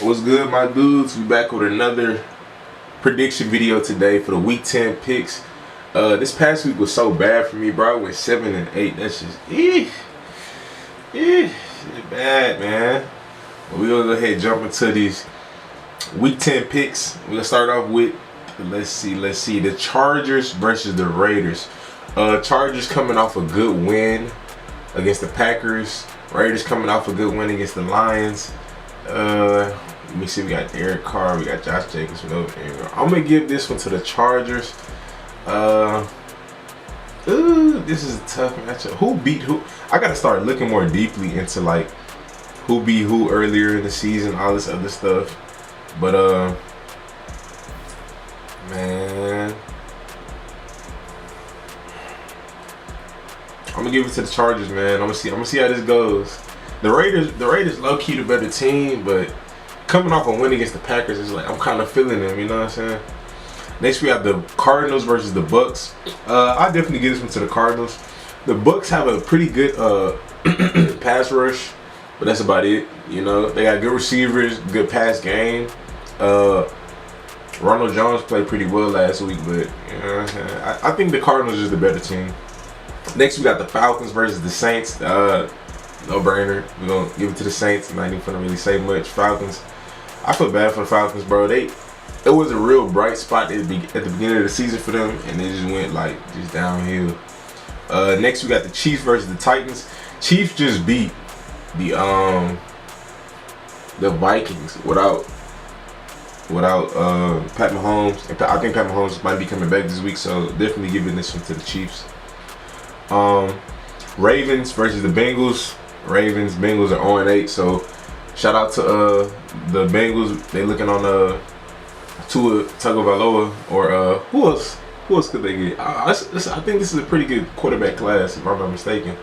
What's good, my dudes? We back with another prediction video today for the Week 10 picks. This past week was so bad for me, bro. I went 7-8. That's just it's bad, man. But we gonna go ahead and jump into these Week 10 picks. We're gonna start off with let's see the Chargers versus the Raiders. Chargers coming off a good win against the Packers. Raiders coming off a good win against the Lions. Let me see. We got Derek Carr. We got Josh Jacobs. I'm gonna give this one to the Chargers. This is a tough matchup. Who beat who? I gotta start looking more deeply into like who beat who earlier in the season, all this other stuff. But man, I'm gonna give it to the Chargers, man. I'm gonna see how this goes. The Raiders low key the better team, but coming off a win against the Packers is like I'm kind of feeling them. You know what I'm saying? Next we have the Cardinals versus the Bucks. I definitely give this one to the Cardinals. The Bucks have a pretty good pass rush, but that's about it. You know, they got good receivers, good pass game. Ronald Jones played pretty well last week, but you know what I'm saying? I think the Cardinals is the better team. Next we got the Falcons versus the Saints. No brainer. We're gonna give it to the Saints. I'm not even gonna really say much. Falcons. I feel bad for the Falcons, bro. It was a real bright spot at the beginning of the season for them, and it just went like just downhill. Next we got the Chiefs versus the Titans. Chiefs just beat the Vikings without Pat Mahomes. I think Pat Mahomes might be coming back this week, so definitely giving this one to the Chiefs. Ravens versus the Bengals. Bengals are 0-8, so shout out to the Bengals. They looking on Tua Tagovailoa or who else could they get? I think this is a pretty good quarterback class, if I'm not mistaken.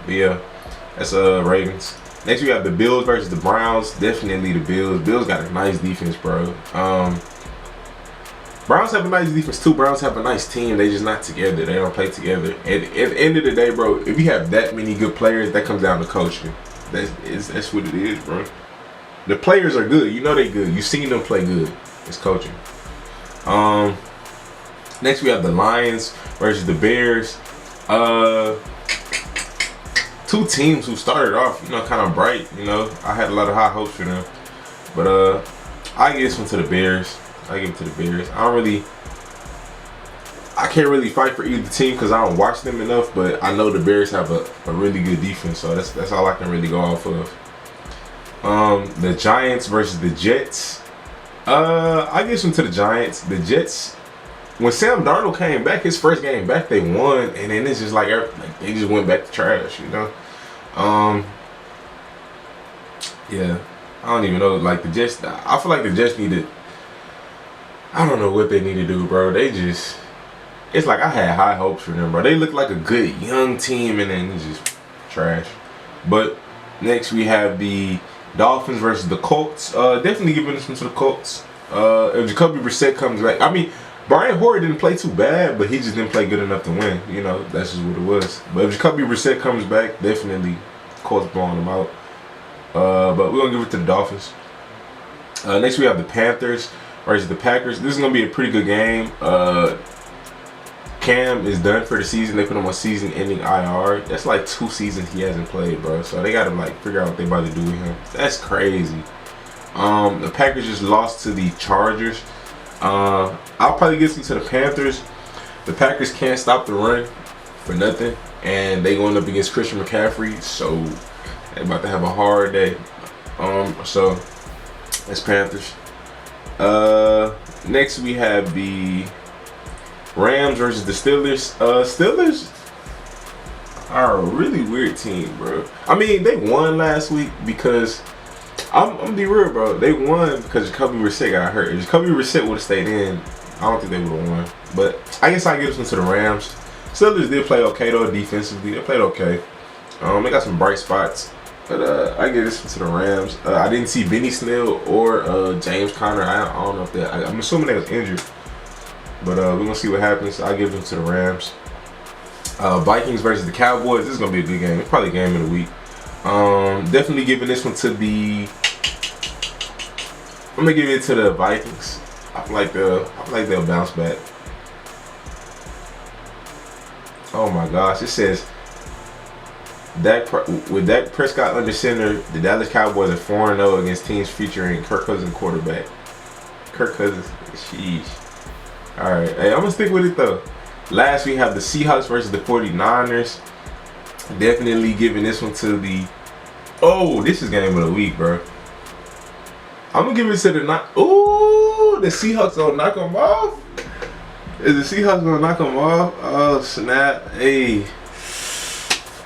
But yeah, that's Ravens. Next we have the Bills versus the Browns. Definitely the Bills. Bills got a nice defense, bro. Browns have a nice defense too. Browns have a nice team. They just not together. They don't play together. And at the end of the day, bro, if you have that many good players, that comes down to coaching. That's what it is, bro. The players are good. You know they good. You seen them play good. It's coaching. Next we have the Lions versus the Bears. Two teams who started off, you know, kind of bright. You know, I had a lot of high hopes for them, but I give this one to the Bears. I give it to the Bears. I can't really fight for either team because I don't watch them enough, but I know the Bears have a really good defense, so that's all I can really go off of. The Giants versus the Jets. I give some to the Giants. The Jets, when Sam Darnold came back, his first game back, they won, and then it's just like they just went back to trash, you know. Yeah, I don't even know. Like the Jets, I feel like the Jets need to. I don't know what they need to do, bro. It's like I had high hopes for them, bro. They look like a good young team, and then it's just trash. But next we have the Dolphins versus the Colts. Definitely giving this one to the Colts. If Jacoby Brissett comes back, I mean, Brian Hoyer didn't play too bad, but he just didn't play good enough to win. You know, that's just what it was. But if Jacoby Brissett comes back, definitely Colts blowing them out. But we're gonna give it to the Dolphins. Next we have the Panthers versus the Packers. This is gonna be a pretty good game. Cam is done for the season. They put him on season-ending IR. That's like 2 seasons he hasn't played, bro. So they gotta like figure out what they about to do with him. That's crazy. The Packers just lost to the Chargers. I'll probably give some to the Panthers. The Packers can't stop the run for nothing, and they going up against Christian McCaffrey, so they about to have a hard day. So that's Panthers. Next we have the Rams versus the Steelers. Steelers are a really weird team, bro. I mean, they won last week because I'm gonna be real, bro. They won because Jacoby Brissett got hurt. If Jacoby Brissett would have stayed in, I don't think they would have won. But I guess I give this one to the Rams. Steelers did play okay though defensively. They played okay. They got some bright spots. But I give this one to the Rams. I didn't see Benny Snell or James Conner. I don't know if that. I'm assuming they was injured. But we're going to see what happens. I'll give them to the Rams. Vikings versus the Cowboys. This is going to be a good game. It's probably a game of the week. Definitely giving this one to the I'm gonna give it to the Vikings. I feel like they'll bounce back. Oh my gosh! It says with Dak Prescott under center, the Dallas Cowboys are 4-0 against teams featuring Kirk Cousins quarterback. Kirk Cousins, sheesh. All right, hey, I'm gonna stick with it though. Last we have the Seahawks versus the 49ers. Definitely giving this one to the. Oh, this is game of the week, bro. I'm gonna give it to the the Seahawks gonna knock them off. Is the Seahawks gonna knock them off? Oh snap! Hey.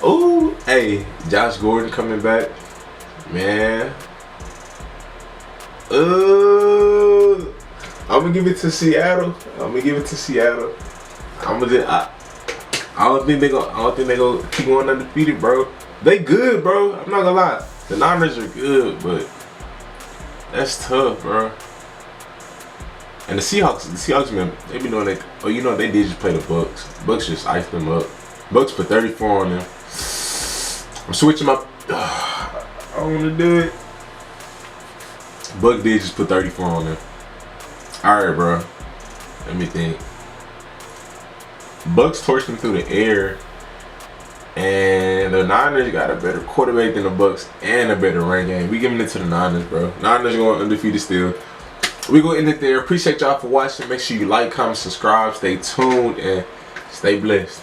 Oh, hey, Josh Gordon coming back, man. I'm gonna give it to Seattle. I don't think they gonna keep going undefeated, bro. They good, bro. I'm not gonna lie. The Niners are good, but that's tough, bro. And the Seahawks, man, they be doing that. Oh, you know they did just play the Bucks. Bucks just iced them up. Bucks put 34 on them. I'm switching my. I don't want to do it. Bucks did just put 34 on them. All right, bro. Let me think. Bucks torched them through the air, and the Niners got a better quarterback than the Bucks and a better run game. We giving it to the Niners, bro. Niners going undefeated still. We gonna end it there. Appreciate y'all for watching. Make sure you like, comment, subscribe, stay tuned, and stay blessed.